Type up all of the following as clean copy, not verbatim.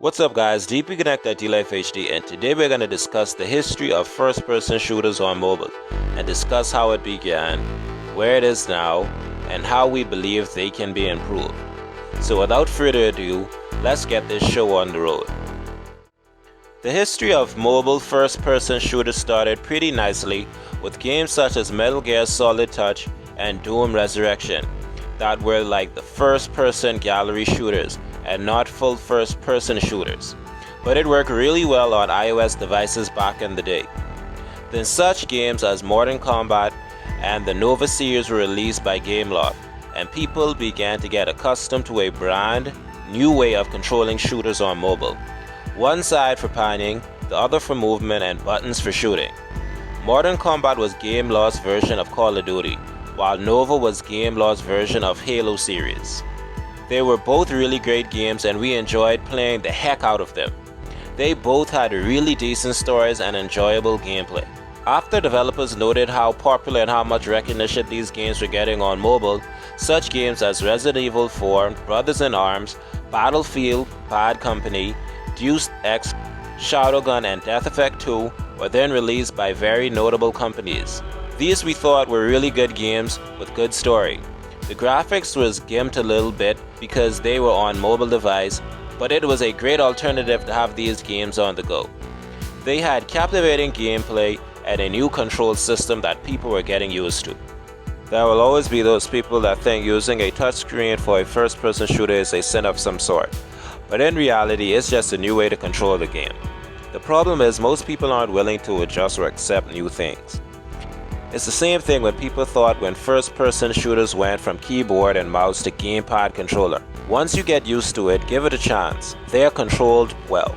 What's up guys, DP Connect at D-Life HD, and today we're going to discuss the history of first-person shooters on mobile and discuss how it began, where it is now, and how we believe they can be improved. So without further ado, let's get this show on the road. The history of mobile first-person shooters started pretty nicely with games such as Metal Gear Solid Touch and Doom Resurrection that were like the first-person gallery shooters and not full first-person shooters, but it worked really well on iOS devices back in the day. Then such games as Mortal Kombat and the N.O.V.A series were released by Gameloft, and people began to get accustomed to a brand new way of controlling shooters on mobile. One side for panning, the other for movement and buttons for shooting. Mortal Kombat was Gameloft's version of Call of Duty, while N.O.V.A was Gameloft's version of Halo series. They were both really great games and we enjoyed playing the heck out of them. They both had really decent stories and enjoyable gameplay. After developers noted how popular and how much recognition these games were getting on mobile, such games as Resident Evil 4, Brothers in Arms, Battlefield, Bad Company, Deus Ex, Shadowgun, and Death Effect 2 were then released by very notable companies. These we thought were really good games with good story. The graphics was gimped a little bit because they were on mobile device, but it was a great alternative to have these games on the go. They had captivating gameplay and a new control system that people were getting used to. There will always be those people that think using a touchscreen for a first-person shooter is a sin of some sort, but in reality it's just a new way to control the game. The problem is most people aren't willing to adjust or accept new things. It's the same thing when people thought when first-person shooters went from keyboard and mouse to gamepad controller. Once you get used to it, give it a chance. They are controlled well.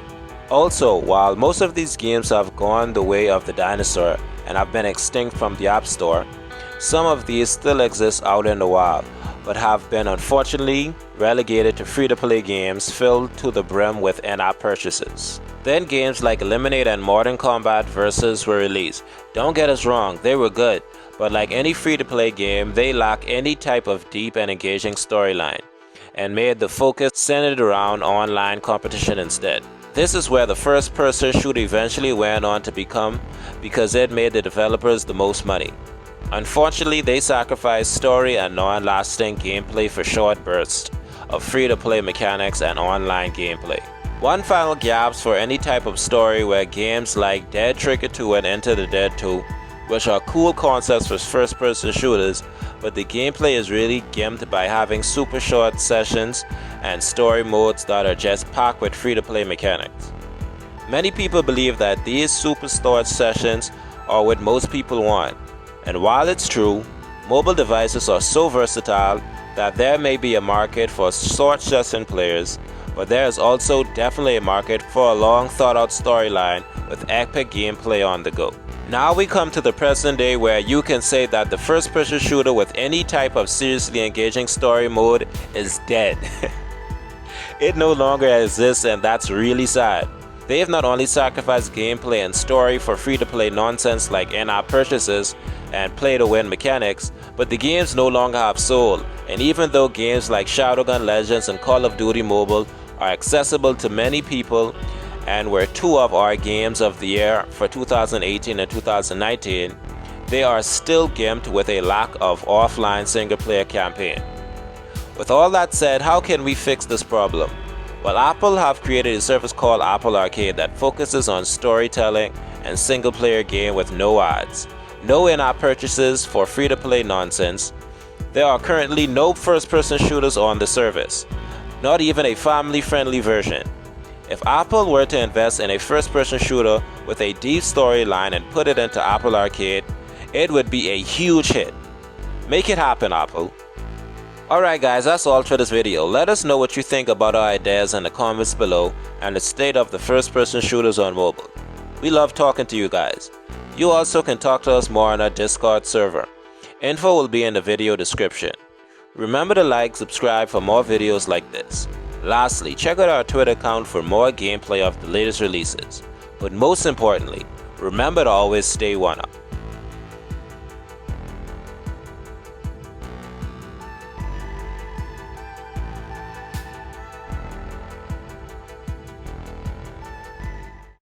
Also, while most of these games have gone the way of the dinosaur and have been extinct from the App Store, some of these still exist out in the wild, but have been unfortunately relegated to free-to-play games filled to the brim with in-app purchases. Then games like Eliminate and Mortal Kombat Vs were released. Don't get us wrong, they were good, but like any free-to-play game, they lack any type of deep and engaging storyline, and made the focus centered around online competition instead. This is where the first-person shooter eventually went on to become because it made the developers the most money. Unfortunately, they sacrificed story and non-lasting gameplay for short bursts of free-to-play mechanics and online gameplay. One final gaps for any type of story were games like Dead Trigger 2 and Enter the Dead 2, which are cool concepts for first-person shooters, but the gameplay is really gimped by having super short sessions and story modes that are just packed with free-to-play mechanics. Many people believe that these super short sessions are what most people want, and while it's true, mobile devices are so versatile that there may be a market for short session players, but there is also definitely a market for a long thought-out storyline with epic gameplay on the go. Now we come to the present day where you can say that the first-person shooter with any type of seriously engaging story mode is dead. It no longer exists, and that's really sad. They have not only sacrificed gameplay and story for free-to-play nonsense like in-app purchases and play-to-win mechanics, but the games no longer have soul, and even though games like Shadowgun Legends and Call of Duty Mobile are accessible to many people and were two of our games of the year for 2018 and 2019, they are still gimped with a lack of offline single-player campaign. With all that said, how can we fix this problem? Well, Apple have created a service called Apple Arcade that focuses on storytelling and single-player game with no ads, no in-app purchases for free-to-play nonsense. There are currently no first-person shooters on the service, not even a family-friendly version. If Apple were to invest in a first-person shooter with a deep storyline and put it into Apple Arcade, it would be a huge hit. Make it happen, Apple. Alright guys, that's all for this video. Let us know what you think about our ideas in the comments below and the state of the first-person shooters on mobile. We love talking to you guys. You also can talk to us more on our Discord server. Info will be in the video description. Remember to like, subscribe for more videos like this. Lastly, check out our Twitter account for more gameplay of the latest releases. But most importantly, remember to always stay one up.